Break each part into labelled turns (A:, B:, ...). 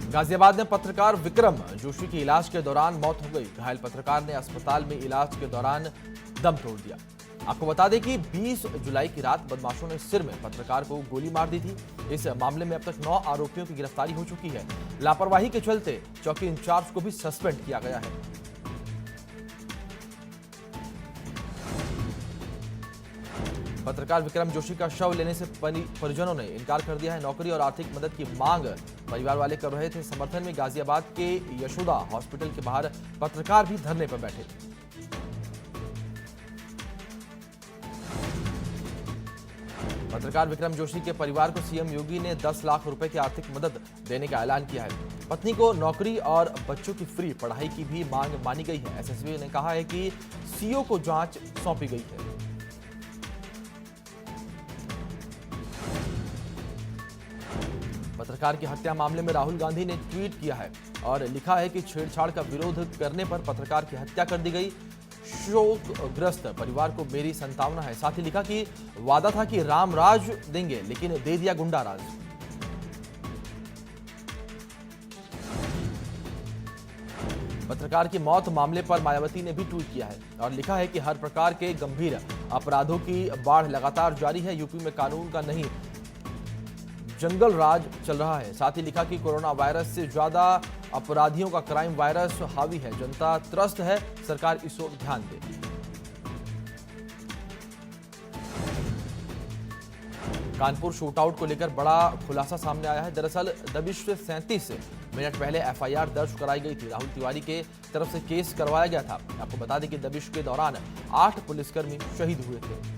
A: गाजियाबाद में पत्रकार विक्रम जोशी की इलाज के दौरान मौत हो गई। घायल पत्रकार ने अस्पताल में इलाज के दौरान दम तोड़ दिया। आपको बता दें कि 20 जुलाई की रात बदमाशों ने सिर में पत्रकार को गोली मार दी थी। इस मामले में अब तक 9 आरोपियों की गिरफ्तारी हो चुकी है। लापरवाही के चलते चौकी इंचार्ज को भी सस्पेंड किया गया है। पत्रकार विक्रम जोशी का शव लेने से परिजनों ने इनकार कर दिया है। नौकरी और आर्थिक मदद की मांग परिवार वाले कर रहे थे। समर्थन में गाजियाबाद के यशोदा हॉस्पिटल के बाहर पत्रकार भी धरने पर बैठे थे। पत्रकार विक्रम जोशी के परिवार को सीएम योगी ने 10 लाख रुपए की आर्थिक मदद देने का ऐलान किया है। पत्नी को नौकरी और बच्चों की फ्री पढ़ाई की भी मांग मानी गई है। एसएसपी ने कहा है कि सीओ को जांच सौंपी गई है। पत्रकार की हत्या मामले में राहुल गांधी ने ट्वीट किया है और लिखा है कि छेड़छाड़ का विरोध करने पर पत्रकार की हत्या कर दी गई। शोकग्रस्त परिवार को मेरी संतावना है। साथ ही लिखा कि वादा था कि राम राज देंगे लेकिन दे दिया गुंडा राज। पत्रकार की मौत मामले पर मायावती ने भी ट्वीट किया है और लिखा है कि हर प्रकार के गंभीर अपराधों की बाढ़ लगातार जारी है। यूपी में कानून का नहीं जंगल राज चल रहा है। साथ ही लिखा कि कोरोना वायरस से ज्यादा अपराधियों का क्राइम वायरस हावी है। जनता त्रस्त है, सरकार इस ओर ध्यान दे। कानपुर शूटआउट को लेकर बड़ा खुलासा सामने आया है। दरअसल दबिश से 37 मिनट पहले एफआईआर दर्ज कराई गई थी। राहुल तिवारी के तरफ से केस करवाया गया था। आपको बता दें कि दबिश के दौरान 8 पुलिसकर्मी शहीद हुए थे।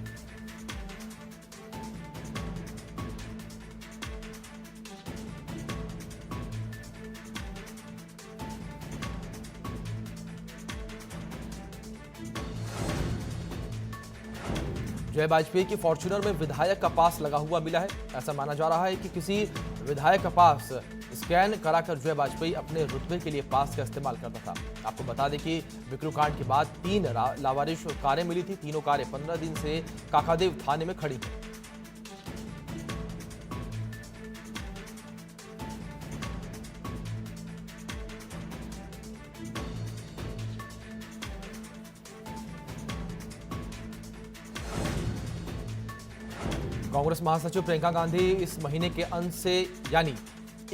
A: जय वाजपेयी की फॉर्च्यूनर में विधायक का पास लगा हुआ मिला है। ऐसा माना जा रहा है कि किसी विधायक का पास स्कैन कराकर जय वाजपेयी अपने रुतबे के लिए पास का इस्तेमाल करता था। आपको बता दें कि विक्रम कांड के बाद 3 लावारिश कारें मिली थी। तीनों कारें 15 दिन से काकादेव थाने में खड़ी थी। कांग्रेस महासचिव प्रियंका गांधी इस महीने के अंत से यानी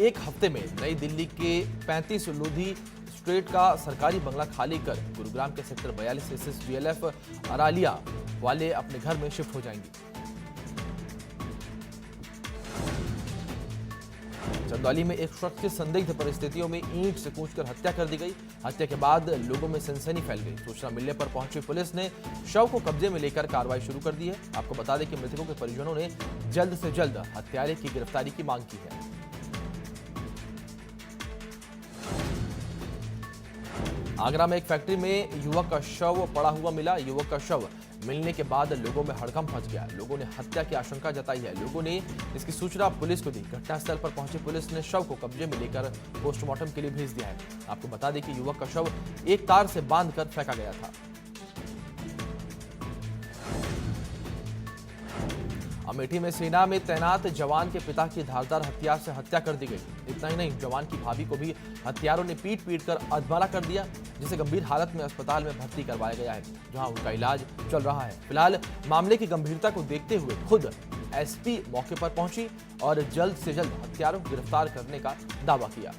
A: एक हफ्ते में नई दिल्ली के 35 लोधी स्ट्रीट का सरकारी बंगला खाली कर गुरुग्राम के सेक्टर 42 से डीएलएफ अरालिया वाले अपने घर में शिफ्ट हो जाएंगी। चंदौली में एक शख्स की संदिग्ध परिस्थितियों में ईंट से कूचकर हत्या कर दी गई। हत्या के बाद लोगों में सनसनी फैल गई। सूचना मिलने पर पहुंची पुलिस ने शव को कब्जे में लेकर कार्रवाई शुरू कर दी है। आपको बता दें कि मृतकों के परिजनों ने जल्द से जल्द हत्यारे की गिरफ्तारी की मांग की है। आगरा में एक फैक्ट्री में युवक का शव पड़ा हुआ मिला। युवक का शव मिलने के बाद लोगों में हड़कंप मच गया। लोगों ने हत्या की आशंका जताई है। लोगों ने इसकी सूचना पुलिस को दी। घटनास्थल पर पहुंची पुलिस ने शव को कब्जे में लेकर पोस्टमार्टम के लिए भेज दिया है। आपको बता दें कि युवक का शव एक तार से बांधकर फेंका गया था। अमेठी में सेना में तैनात जवान के पिता की धारदार हथियार से हत्या कर दी गई। इतना ही नहीं, जवान की भाभी को भी हथियारों ने पीट कर अधमरा कर दिया, जिसे गंभीर हालत में अस्पताल में भर्ती करवाया गया है, जहां उनका इलाज चल रहा है। फिलहाल मामले की गंभीरता को देखते हुए खुद एसपी मौके पर पहुंची और जल्द से जल्द हत्यारों को गिरफ्तार करने का दावा किया।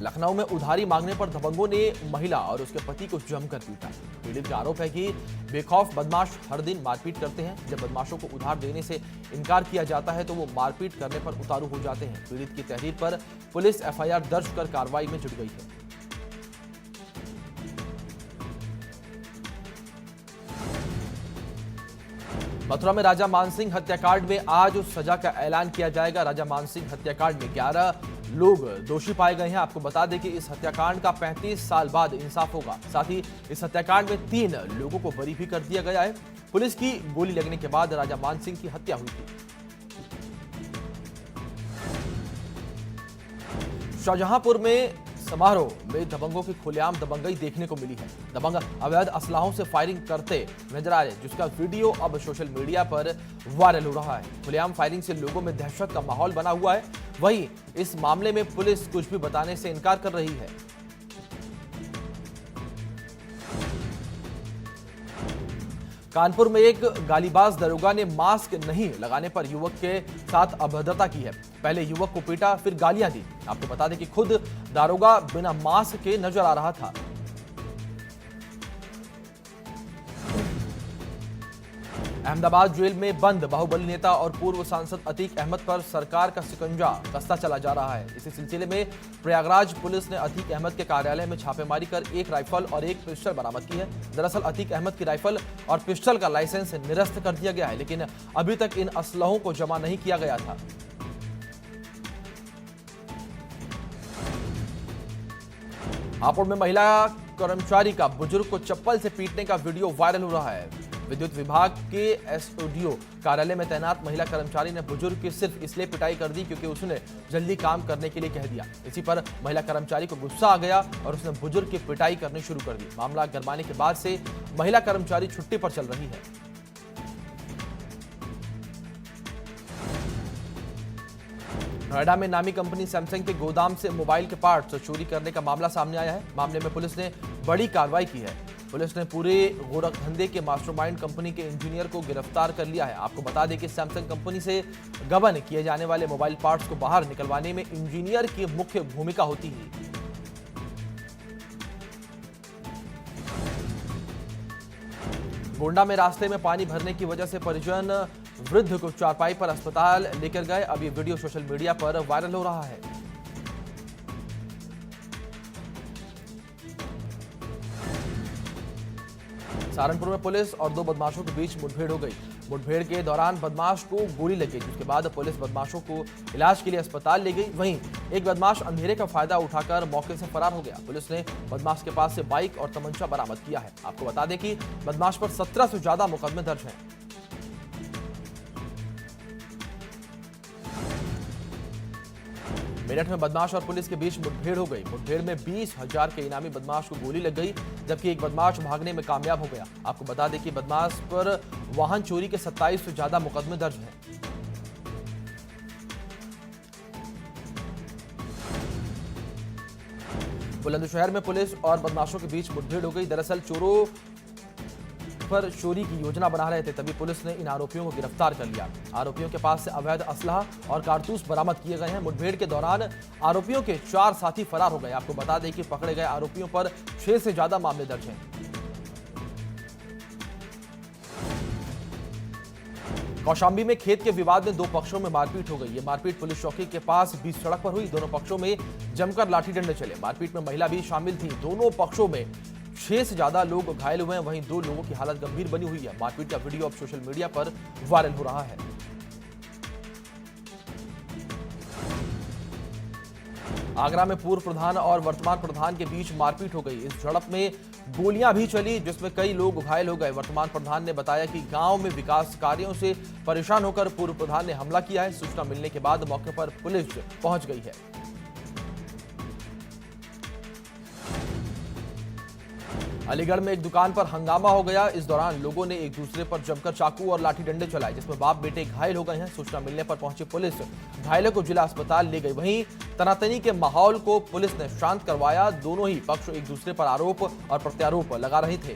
A: लखनऊ में उधारी मांगने पर दबंगों ने महिला और उसके पति को जमकर पीटा। पीड़ित का आरोप है कि बेखौफ बदमाश हर दिन मारपीट करते हैं। जब बदमाशों को उधार देने से इनकार किया जाता है तो वो मारपीट करने पर उतारू हो जाते हैं। पीड़ित की तहरीर पर पुलिस एफआईआर दर्ज कर कार्रवाई में जुट गई है। मथुरा में राजा मानसिंह हत्याकांड में आज उस सजा का ऐलान किया जाएगा। राजा मानसिंह हत्याकांड में 11 लोग दोषी पाए गए हैं। आपको बता दें कि इस हत्याकांड का 35 साल बाद इंसाफ होगा। साथ ही इस हत्याकांड में 3 लोगों को बरी भी कर दिया गया है। पुलिस की गोली लगने के बाद राजा मानसिंह की हत्या हुई थी। शाहजहांपुर में समारोह में दबंगों की खुलेआम दबंगई देखने को मिली है। दबंग अवैध असलाहों से फायरिंग करते नजर आ रहे, जिसका वीडियो अब सोशल मीडिया पर वायरल हो रहा है। खुलेआम फायरिंग से लोगों में दहशत का माहौल बना हुआ है। वहीं इस मामले में पुलिस कुछ भी बताने से इनकार कर रही है। कानपुर में एक गालीबाज दरोगा ने मास्क नहीं लगाने पर युवक के साथ अभद्रता की है। पहले युवक को पीटा, फिर गालियां दी। आपको बता दें कि खुद दारोगा बिना मास्क के नजर आ रहा था। अहमदाबाद जेल में बंद बाहुबली नेता और पूर्व सांसद अतीक अहमद पर सरकार का शिकंजा कसता चला जा रहा है। इसी सिलसिले में प्रयागराज पुलिस ने अतीक अहमद के कार्यालय में छापेमारी कर एक राइफल और एक पिस्टल बरामद की है। दरअसल अतीक अहमद की राइफल और पिस्टल का लाइसेंस निरस्त कर दिया गया है, लेकिन अभी तक इन असलहों को जमा नहीं किया गया था। हापुड़ में महिला कर्मचारी का बुजुर्ग को चप्पल से पीटने का वीडियो वायरल हो रहा है। विद्युत विभाग के एसओडीओ कार्यालय में तैनात महिला कर्मचारी ने बुजुर्ग की सिर्फ इसलिए पिटाई कर दी क्योंकि उसने जल्दी काम करने के लिए कह दिया। इसी पर महिला कर्मचारी को गुस्सा आ गया और उसने बुजुर्ग की पिटाई करनी शुरू कर दी। मामला गरमाने के बाद से महिला कर्मचारी छुट्टी पर चल रही है। नोएडा में नामी कंपनी सैमसंग के गोदाम से मोबाइल के पार्ट्स चोरी करने का मामला सामने आया है। मामले में पुलिस ने बड़ी कार्रवाई की है। पुलिस ने पूरे गोरखधंधे के मास्टरमाइंड कंपनी के इंजीनियर को गिरफ्तार कर लिया है। आपको बता दें कि सैमसंग कंपनी से गबन किए जाने वाले मोबाइल पार्ट्स को बाहर निकलवाने में इंजीनियर की मुख्य भूमिका होती है। गोंडा में रास्ते में पानी भरने की वजह से परिजन वृद्ध को चारपाई पर अस्पताल लेकर गए। अब ये वीडियो सोशल मीडिया पर वायरल हो रहा है। सहारनपुर में पुलिस और दो बदमाशों के बीच मुठभेड़ हो गई। मुठभेड़ के दौरान बदमाश को गोली लग गई, जिसके बाद पुलिस बदमाशों को इलाज के लिए अस्पताल ले गई। वहीं एक बदमाश अंधेरे का फायदा उठाकर मौके से फरार हो गया। पुलिस ने बदमाश के पास से बाइक और तमंचा बरामद किया है। आपको बता दें कि बदमाश पर 17 से ज्यादा मुकदमे दर्ज हैं। मेरठ में बदमाश और पुलिस के बीच मुठभेड़ हो गई। मुठभेड़ में 20,000 के इनामी बदमाश को गोली लग गई, जबकि एक बदमाश भागने में कामयाब हो गया। आपको बता दें कि बदमाश पर वाहन चोरी के 27 से ज्यादा मुकदमे दर्ज हैं। बुलंदशहर में पुलिस और बदमाशों के बीच मुठभेड़ हो गई। दरअसल चोरों पर चोरी की योजना बना रहे थे, तभी पुलिस ने इन आरोपियों को गिरफ्तार कर लिया। आरोपियों के पास से अवैध असलहा और कारतूस बरामद किए गए हैं। मुठभेड़ के दौरान आरोपियों के 4 साथी फरार हो गए। आपको बता दें कि पकड़े गए आरोपियों पर 6 से ज्यादा मामले दर्ज हैं। कौशाम्बी में खेत के विवाद में 2 पक्षों में मारपीट हो गई। ये मारपीट पुलिस चौकी के पास बीच सड़क पर हुई। दोनों पक्षों में जमकर लाठी डंडे चले। मारपीट में महिला भी शामिल थी। दोनों पक्षों में 6 से ज्यादा लोग घायल हुए हैं। वहीं 2 लोगों की हालत गंभीर बनी हुई है। मारपीट का वीडियो अब सोशल मीडिया पर वायरल हो रहा है। आगरा में पूर्व प्रधान और वर्तमान प्रधान के बीच मारपीट हो गई। इस झड़प में गोलियां भी चली, जिसमें कई लोग घायल हो गए। वर्तमान प्रधान ने बताया कि गांव में विकास कार्यों से परेशान होकर पूर्व प्रधान ने हमला किया है। सूचना मिलने के बाद मौके पर पुलिस पहुंच गई है। अलीगढ़ में एक दुकान पर हंगामा हो गया। इस दौरान लोगों ने एक दूसरे पर जमकर चाकू और लाठी डंडे चलाए, जिसमें बाप बेटे घायल हो गए हैं। सूचना मिलने पर पहुंची पुलिस घायलों को जिला अस्पताल ले गई। वहीं तनातनी के माहौल को पुलिस ने शांत करवाया। दोनों ही पक्ष एक दूसरे पर आरोप और प्रत्यारोप लगा रहे थे।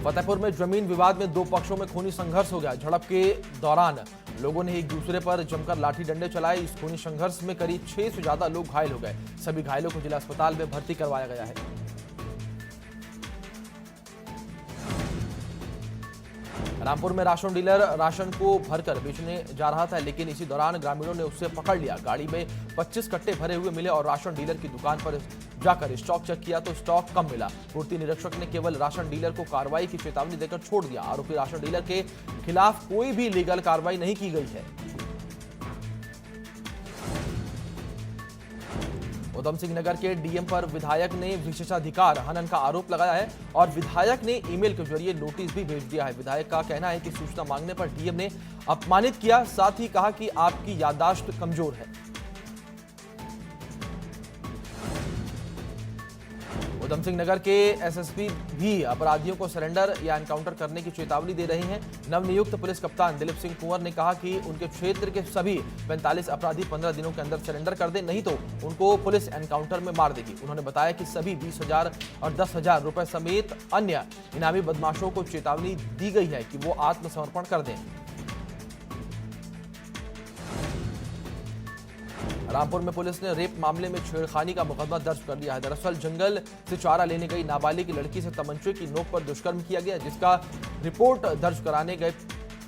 A: फतेहपुर में जमीन विवाद में 2 पक्षों में खूनी संघर्ष हो गया। झड़प के दौरान लोगों ने एक दूसरे पर जमकर लाठी डंडे चलाए। इस खूनी संघर्ष में करीब 6 से ज्यादा लोग घायल हो गए। सभी घायलों को जिला अस्पताल में भर्ती करवाया गया है। रामपुर में राशन डीलर राशन को भरकर बेचने जा रहा था, लेकिन इसी दौरान ग्रामीणों ने उसे पकड़ लिया। गाड़ी में 25 कट्टे भरे हुए मिले और राशन डीलर की दुकान पर जाकर स्टॉक चेक किया तो स्टॉक कम मिला। पूर्ति निरीक्षक ने केवल राशन डीलर को कार्रवाई की चेतावनी देकर छोड़ दिया। आरोपी राशन डीलर के खिलाफ कोई भी लीगल कार्रवाई नहीं की गई है। उधम सिंह नगर के डीएम पर विधायक ने विशेषाधिकार हनन का आरोप लगाया है और विधायक ने ईमेल के जरिए नोटिस भी भेज दिया है। विधायक का कहना है कि सूचना मांगने पर डीएम ने अपमानित किया, साथ ही कहा कि आपकी याददाश्त कमजोर है। उधम सिंह नगर के एसएसपी भी अपराधियों को सरेंडर या एनकाउंटर करने की चेतावनी दे रहे हैं। नवनियुक्त पुलिस कप्तान दिलीप सिंह कुंवर ने कहा कि उनके क्षेत्र के सभी 45 अपराधी 15 दिनों के अंदर सरेंडर कर दें, नहीं तो उनको पुलिस एनकाउंटर में मार देगी। उन्होंने बताया कि सभी 20,000 और 10,000 रुपए समेत अन्य इनामी बदमाशों को चेतावनी दी गई है कि वो आत्मसमर्पण कर दें। रामपुर में पुलिस ने रेप मामले में छेड़खानी का मुकदमा दर्ज कर लिया है। दरअसल जंगल से चारा लेने गई नाबालिग लड़की से तमंचे की नोक पर दुष्कर्म किया गया, जिसका रिपोर्ट दर्ज कराने गए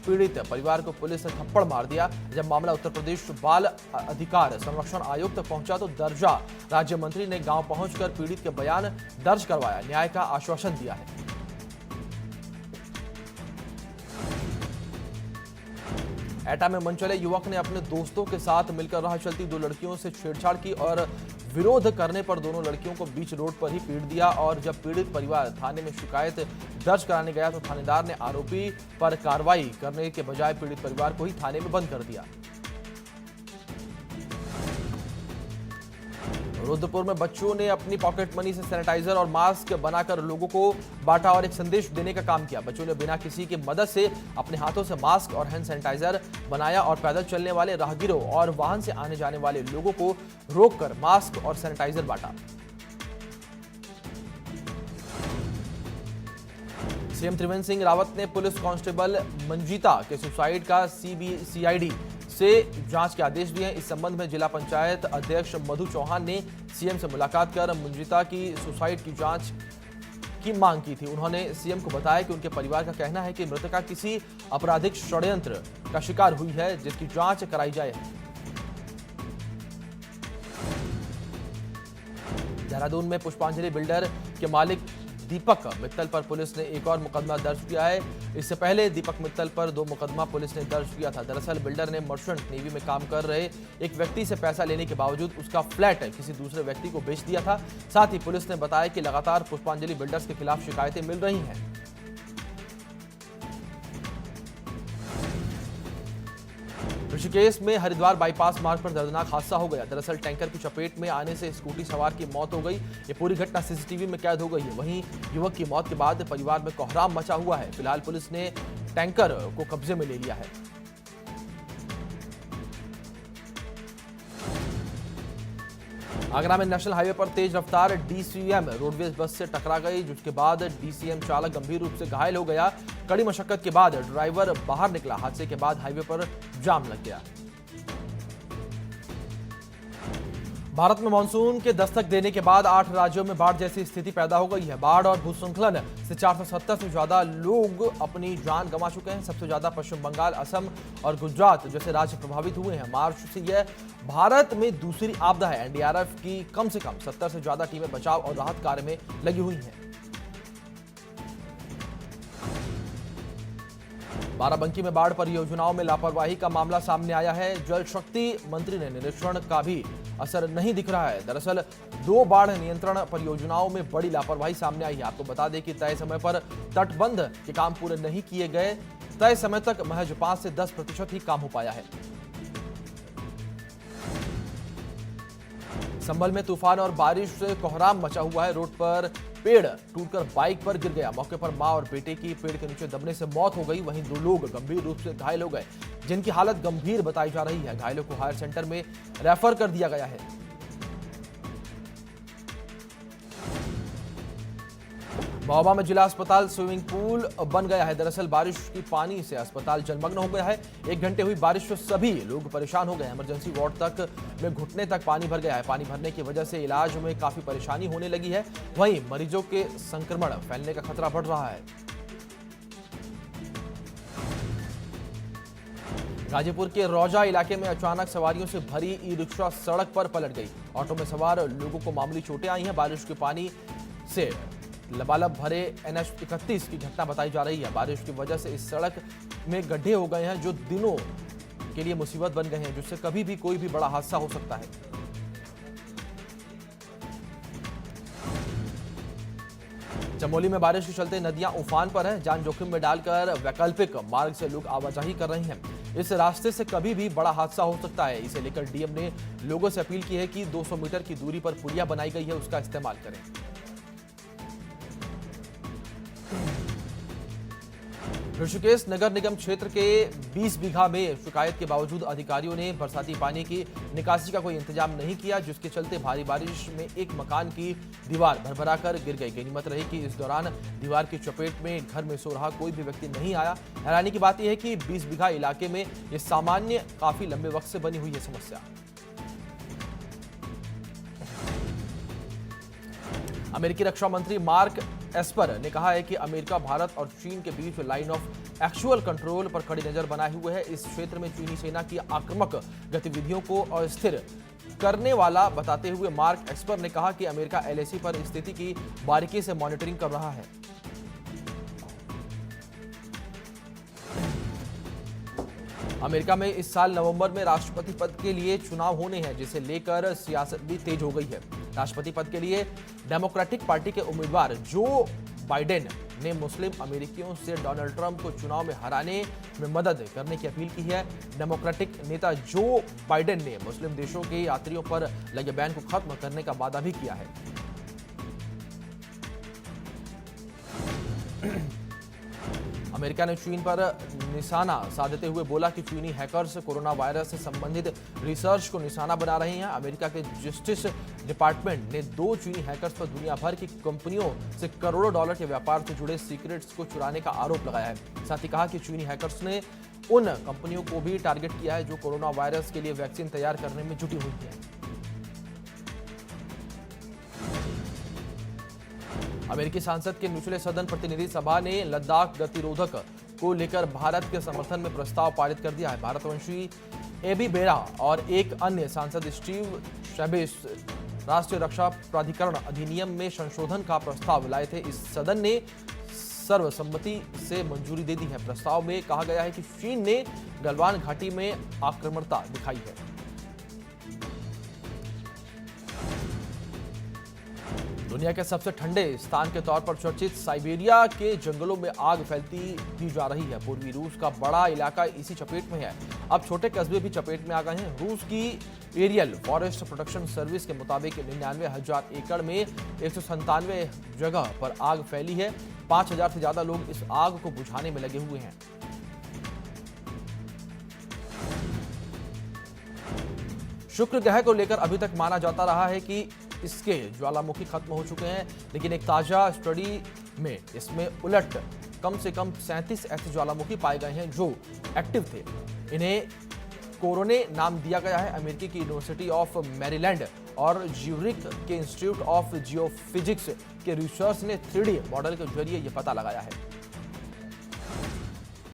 A: पीड़ित परिवार को पुलिस ने थप्पड़ मार दिया। जब मामला उत्तर प्रदेश बाल अधिकार संरक्षण आयोग तक पहुंचा तो दर्जा राज्य मंत्री ने गांव पहुंचकर पीड़ित के बयान दर्ज करवाया, न्याय का आश्वासन दिया है। एटा में मनचले युवक ने अपने दोस्तों के साथ मिलकर राह चलती 2 लड़कियों से छेड़छाड़ की और विरोध करने पर दोनों लड़कियों को बीच रोड पर ही पीट दिया। और जब पीड़ित परिवार थाने में शिकायत दर्ज कराने गया तो थानेदार ने आरोपी पर कार्रवाई करने के बजाय पीड़ित परिवार को ही थाने में बंद कर दिया। रुद्रपुर में बच्चों ने अपनी पॉकेट मनी से सैनिटाइजर और मास्क बनाकर लोगों को बांटा और एक संदेश देने का काम किया। बच्चों ने बिना किसी की मदद से अपने हाथों से मास्क और हैंड सैनिटाइजर बनाया और पैदल चलने वाले राहगीरों और वाहन से आने जाने वाले लोगों को रोककर मास्क और सैनिटाइजर बांटा। सीएम त्रिवेंद्र सिंह रावत ने पुलिस कांस्टेबल मंजीता के सुसाइड का सीबीसीआईडी से जांच के आदेश दिए हैं। इस संबंध में जिला पंचायत अध्यक्ष मधु चौहान ने सीएम से मुलाकात कर मंजीता की सुसाइड की जांच की मांग की थी। उन्होंने सीएम को बताया कि उनके परिवार का कहना है कि मृतका किसी आपराधिक षड्यंत्र का शिकार हुई है, जिसकी जांच कराई जाए। देहरादून में पुष्पांजलि बिल्डर के मालिक दीपक मित्तल पर पुलिस ने एक और मुकदमा दर्ज किया है। इससे पहले दीपक मित्तल पर 2 मुकदमा पुलिस ने दर्ज किया था। दरअसल बिल्डर ने मर्चेंट नेवी में काम कर रहे एक व्यक्ति से पैसा लेने के बावजूद उसका फ्लैट किसी दूसरे व्यक्ति को बेच दिया था। साथ ही पुलिस ने बताया कि लगातार पुष्पांजलि बिल्डर्स के खिलाफ शिकायतें मिल रही हैं। ऋषिकेश में हरिद्वार बाईपास मार्ग पर दर्दनाक हादसा हो गया। दरअसल टैंकर की चपेट में आने से स्कूटी सवार की मौत हो गई। ये पूरी घटना सीसीटीवी में कैद हो गई है। वहीं युवक की मौत के बाद परिवार में कोहराम मचा हुआ है। फिलहाल पुलिस ने टैंकर को कब्जे में ले लिया है। आगरा में नेशनल हाईवे पर तेज रफ्तार डीसीएम रोडवेज बस से टकरा गई, जिसके बाद डीसीएम चालक गंभीर रूप से घायल हो गया। कड़ी मशक्कत के बाद ड्राइवर बाहर निकला। हादसे के बाद हाईवे पर जाम लग गया। भारत में मानसून के दस्तक देने के बाद 8 राज्यों में बाढ़ जैसी स्थिति पैदा हो गई है। बाढ़ और भूस्खलन से 470 से ज्यादा लोग अपनी जान गंवा चुके हैं। सबसे ज्यादा पश्चिम बंगाल, असम और गुजरात जैसे राज्य प्रभावित हुए हैं। मार्च से यह भारत में दूसरी आपदा है। एनडीआरएफ की कम से कम 70 से ज्यादा टीमें बचाव और राहत कार्य में लगी हुई हैं। बाराबंकी में बाढ़ परियोजनाओं में लापरवाही का मामला सामने आया है। जल शक्ति मंत्री ने निरीक्षण का भी असर नहीं दिख रहा है। दरअसल 2 बाढ़ नियंत्रण परियोजनाओं में बड़ी लापरवाही सामने आई है। आपको बता दें कि तय समय पर तटबंध के काम पूरे नहीं किए गए। तय समय तक महज 5 से 10% ही काम हो पाया है। संभल में तूफान और बारिश से कोहराम मचा हुआ है। रोड पर पेड़ टूटकर बाइक पर गिर गया। मौके पर मां और बेटे की पेड़ के नीचे दबने से मौत हो गई। वहीं 2 लोग गंभीर रूप से घायल हो गए, जिनकी हालत गंभीर बताई जा रही है। घायलों को हायर सेंटर में रेफर कर दिया गया है। महोबा में जिला अस्पताल स्विमिंग पूल बन गया है। दरअसल बारिश की पानी से अस्पताल जलमग्न हो गया है। 1 घंटे हुई बारिश से सभी लोग परेशान हो गए। इमरजेंसी वार्ड तक में घुटने तक पानी भर गया है। पानी भरने की वजह से इलाज में काफी परेशानी होने लगी है। वहीं मरीजों के संक्रमण फैलने का खतरा बढ़ रहा है। गाजीपुर के रौजा इलाके में अचानक सवारियों से भरी ई रिक्शा सड़क पर पलट गई। ऑटो में सवार लोगों को मामूली चोटें आई हैं। बारिश के पानी से लबालब भरे NH 31 की घटना बताई जा रही है। बारिश की वजह से इस सड़क में गड्ढे हो गए हैं, जो दिनों के लिए मुसीबत बन गए हैं, जिससे कभी भी कोई भी बड़ा हादसा हो सकता है। चमोली में बारिश के चलते नदियां उफान पर हैं। जान जोखिम में डालकर वैकल्पिक मार्ग से लोग आवाजाही कर रहे हैं। इस रास्ते से कभी भी बड़ा हादसा हो सकता है। इसे लेकर डीएम ने लोगों से अपील की है कि 200 मीटर की दूरी पर पुलिया बनाई गई है, उसका इस्तेमाल करें। ऋषिकेश नगर निगम क्षेत्र के 20 बीघा में शिकायत के बावजूद अधिकारियों ने बरसाती पानी की निकासी का कोई इंतजाम नहीं किया, जिसके चलते भारी बारिश में एक मकान की दीवार भरभराकर गिर गई। गनीमत रही कि इस दौरान दीवार की चपेट में घर में सो रहा कोई भी व्यक्ति नहीं आया। हैरानी की बात यह है कि 20 बीघा इलाके में ये सामान्य काफी लंबे वक्त से बनी हुई है समस्या। अमेरिकी रक्षा मंत्री मार्क एस्पर ने कहा है कि अमेरिका, भारत और चीन के बीच लाइन ऑफ एक्चुअल कंट्रोल पर कड़ी नजर बनाए हुए है। इस क्षेत्र में चीनी सेना की आक्रामक गतिविधियों को अस्थिर करने वाला बताते हुए मार्क एस्पर ने कहा कि अमेरिका एलएसी पर स्थिति की बारीकी से मॉनिटरिंग कर रहा है। अमेरिका में इस साल नवंबर में राष्ट्रपति पद के लिए चुनाव होने हैं, जिसे लेकर सियासत भी तेज हो गई है। राष्ट्रपति पद के लिए डेमोक्रेटिक पार्टी के उम्मीदवार जो बाइडेन ने मुस्लिम अमेरिकियों से डोनाल्ड ट्रंप को चुनाव में हराने में मदद करने की अपील की है। डेमोक्रेटिक नेता जो बाइडेन ने मुस्लिम देशों के यात्रियों पर लगे बैन को खत्म करने का वादा भी किया है। अमेरिका ने चीन पर निशाना साधते हुए बोला कि चीनी हैकर्स कोरोना वायरस से संबंधित रिसर्च को निशाना बना रहे हैं। अमेरिका के जस्टिस डिपार्टमेंट ने 2 चीनी हैकर्स पर दुनिया भर की कंपनियों से करोड़ों डॉलर के व्यापार से जुड़े सीक्रेट्स को चुराने का आरोप लगाया है। साथ ही कहा कि चीनी हैकर्स ने उन कंपनियों को भी टारगेट किया है जो कोरोना वायरस के लिए वैक्सीन तैयार करने में जुटी हुई है। अमेरिकी सांसद के निचले सदन प्रतिनिधि सभा ने लद्दाख गतिरोधक को लेकर भारत के समर्थन में प्रस्ताव पारित कर दिया है। भारतवंशी एबी बेरा और एक अन्य सांसद स्टीव शैबेस राष्ट्रीय रक्षा प्राधिकरण अधिनियम में संशोधन का प्रस्ताव लाए थे। इस सदन ने सर्वसम्मति से मंजूरी दे दी है। प्रस्ताव में कहा गया है कि चीन ने गलवान घाटी में आक्रामकता दिखाई है। दुनिया के सबसे ठंडे स्थान के तौर पर चर्चित साइबेरिया के जंगलों में आग फैलती ही जा रही है। पूर्वी रूस का बड़ा इलाका इसी चपेट में है। अब छोटे कस्बे भी चपेट में आ गए हैं। रूस की एरियल फॉरेस्ट प्रोटेक्शन सर्विस के मुताबिक 99,000 एकड़ में 197 जगह पर आग फैली है। 5,000 से ज्यादा लोग इस आग को बुझाने में लगे हुए हैं। शुक्र ग्रह को लेकर अभी तक माना जाता रहा है कि इसके ज्वालामुखी खत्म हो चुके हैं, लेकिन एक ताजा स्टडी में इसमें उलट कम से कम 37 ऐसे ज्वालामुखी पाए गए हैं जो एक्टिव थे। इन्हें कोरोने नाम दिया गया है। अमेरिकी की यूनिवर्सिटी ऑफ मैरीलैंड और ज्यूरिख के इंस्टीट्यूट ऑफ जियोफिजिक्स के रिसर्च ने 3D मॉडल के जरिए यह पता लगाया है।